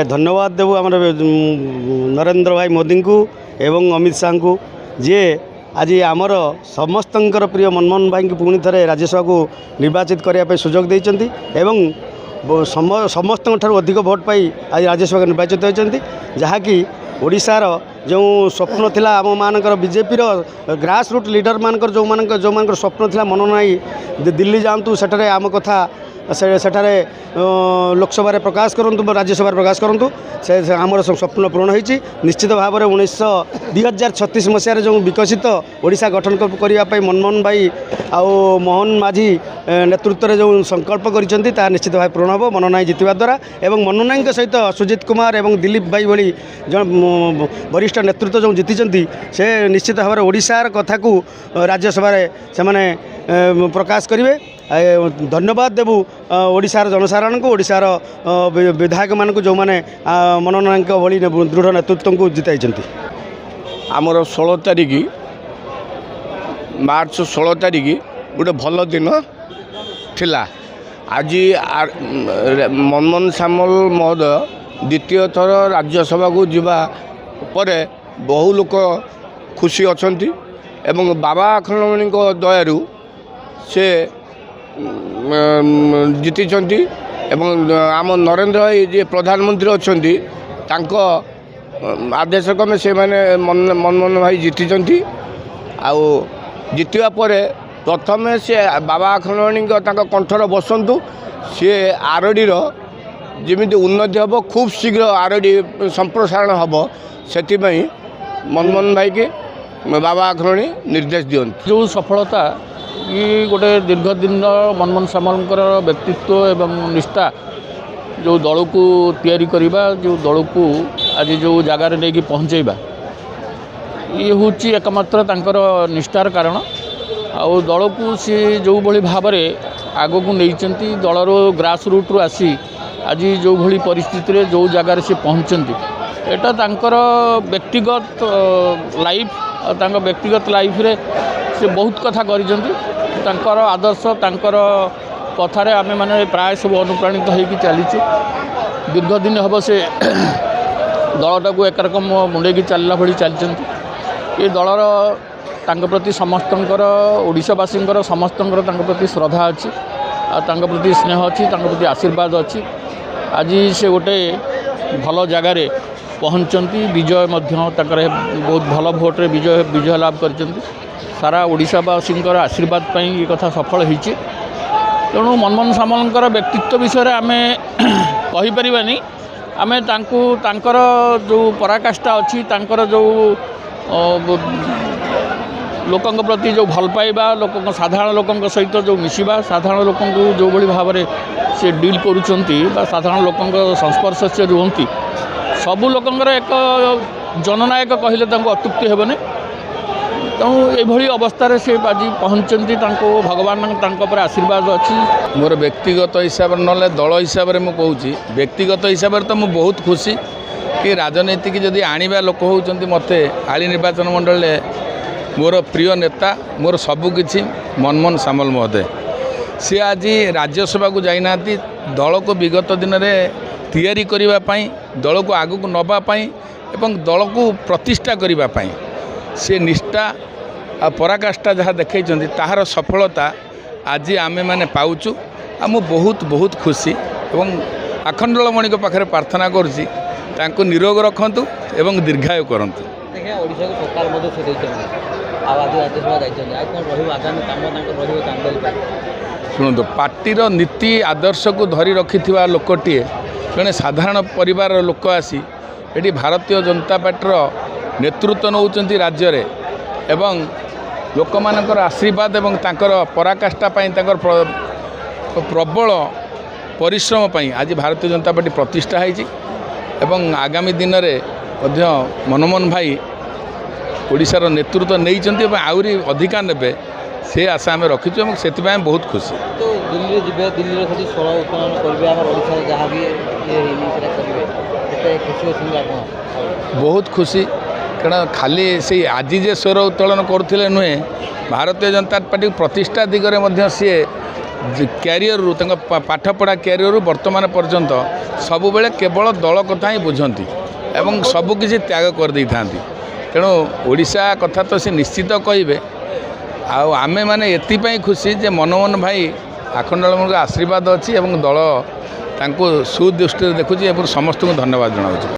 धन्यवाद देवु आम नरेंद्र भाई मोदी को एवं अमित शाह को जी आज आमर समस्तंकर प्रिय मनमोहन भाई की पुणी थे राज्यसभा को निर्वाचित करने सुजोग देते समस्त अधिक भोट पाई आज राज्यसभा निर्वाचित होती जहाँकि ओडिशार जो स्वप्न थिला आम मानकर बीजेपी ग्रास रूट लीडर मानकर जो मानकर स्वप्न थिला मन ना दिल्ली जातु सेठारे आम कथा सेठारे लोकसभा प्रकाश करूँ राज्यसभा प्रकाश करूँ से आमर स्वप्न पूरण होती निश्चित भाव में 2036 मसीह जो विकसित ओडिशा गठन करने मनमोहन भाई आउ मोहन माझी नेतृत्व में जो संकल्प कर निश्चित भाव पूरण हम मन नाई जितवा द्वारा एवं मन नाई सहित सुजित कुमार और दिलीप भाई भली जो वरिष्ठ नेतृत्व जो जीति से निश्चित भाव में ओडिशार कथा को राज्यसभा से प्रकाश करेंगे। धन्यवाद देवु ओडिशार जनसाधारण को ओडिशार विधायक मान जो मैंने मनोनयन भली दृढ़ नेतृत्व को जिताई आमर 16 तारिख मार्च 16 तारिख गोटे भल दिन थिला आज मनमोहन सामल महोदय द्वितीय थर राज्यसभा को जीवा परे बहु लोक खुशी अच्छी एवं बाबा अखिलमणि दयारू से जीति एवं आम नरेंद्र भाई जी प्रधानमंत्री अच्छा आदेश क्रमे से मैंने मनमोहन भाई जीति जीतवा प्रथम से बाबा अखिलमणि कंठर बसतु सी आरडी जमी उन्नति हम खूब शीघ्र आरडी संप्रसारण हम से मनमोहन भाई के बाबा अखिलमणि निर्देश दियंती जो सफलता ये गोटे दीर्घ दिन मनमोहन सामलकर व्यक्तित्व एवं निष्ठा जो दल को तैयारी करवा जो दल को आज जो जगार नहीं पहुँचेबा ये हूँ एकमात्र तांकर निष्ठार कारण आउ दल को सी जो भली भाव आग को नहीं दलर ग्रास रूट रू आसी आज जो भली परिस्थिति रे जो जगार से पहुँचती एटा तांकर व्यक्तिगत लाइफ और व्यक्तिगत लाइफ रे से बहुत कथा कर आदर्श तांकर कथार आम मैंने प्राय सब अनुप्राणित होगी चलीचे दीर्घ दिन हम से दलटा को एक रकम मुंडे चलला भली चलती ये दलर तांक प्रति समस्तंकर ओडिशावासी समस्तंकर तांक प्रति श्रद्धा अच्छी तांक प्रति स्नेह अच्छी तांक प्रति आशीर्वाद अच्छी आज से गोटे भल जगार पहुँचती विजय बहुत भल भोट्रे विजय लाभ कर सारा ओडिशावासी आशीर्वाद पर ये कथा सफल होती तेणु मनमोहन सामलकर व्यक्तित्व विषय आम कहीपरानी आम तांकर जो पराकाष्ठा अच्छी तांकर जो लोकों प्रति जो भल पाइबा लोक साधारण लोकों सहित जो मिसवा साधारण लोक जो भली भाव से डील करुँच साधारण लोकों संस्पर्श से रुहति सबू लोकंर एक जननायक कहले अत्युक्ति हेबनी तेणु ये अवस्था से आज पहुँचती भगवान पर आशीर्वाद अच्छी मोर व्यक्तिगत हिसाब ना दल हिसाब से मुझे व्यक्तिगत हिसाब से तो मुझे बहुत खुशी कि राजनीतिक जदि आणवा लोक होती मत आली निर्वाचन मंडल मोर प्रिय नेता मोर सबुकिछि मनमोहन सामल महोदय सी आज राज्यसभा को जाइना दल को विगत दिन में तैयारी करने दल को आगू नवापाई एवं दल को प्रतिष्ठा करने से निष्ठा आ पराकाष्ठा जहाँ देखई ताहार सफलता आज आमे माने पाउचु आ मु बहुत बहुत खुशी एवं आखंडलमणि को पाखे प्रार्थना करुँची तांको निरोग रखंतु एवं दीर्घायु करंतु। शुणु पार्टीर नीति आदर्श को धरी रखि लोकटे जड़े साधारण परिवार लोक आसी ये भारतीय जनता पार्टीर नेतृत्व नौकरी राज्य रे एवं लोक मानकर आशीर्वाद एवं तांकर पराकाष्ठा प्रबल परिश्रम पाई आज भारतीय जनता पार्टी प्रतिष्ठा है एवं आगामी दिन में मनमोहन भाई ओडिशार नेतृत्व नहीं आहरी अधिका ने से आशा आम रखीचु से बहुत खुशी। तो दिल्ली जी दिल्ली से षोल उत्तोलन करेंगे जहाँ भी बहुत खुशी कारण खाली से आज जे स्वर उत्तोलन करते नुहे भारतीय जनता पार्टी प्रतिष्ठा दिगरे सी କ୍ୟାରିୟରରୁ ତାଙ୍କ ପାଠପଢ଼ା କ୍ୟାରିୟରରୁ ବର୍ତ୍ତମାନ ପର୍ଯ୍ୟନ୍ତ ସବୁବେଳେ କେବଳ ଦଳ କଥା ହିଁ ବୁଝନ୍ତି ଏବଂ ସବୁକିଛି ତ୍ୟାଗ କରିଦେଇଥାନ୍ତି। ତେଣୁ ଓଡ଼ିଶା କଥା ତ ସେ ନିଶ୍ଚିତ କହିବେ। ଆଉ ଆମେମାନେ ଏଥିପାଇଁ ଖୁସି ଯେ ମନମୋହନ ଭାଇ ଆଖଣ୍ଡଳମଣିଙ୍କ ଆଶୀର୍ବାଦ ଅଛି ଏବଂ ଦଳ ତାଙ୍କୁ ସୁଦୃଷ୍ଟିରେ ଦେଖୁଛି ଏବଂ ସମସ୍ତଙ୍କୁ ଧନ୍ୟବାଦ ଜଣାଉଛି।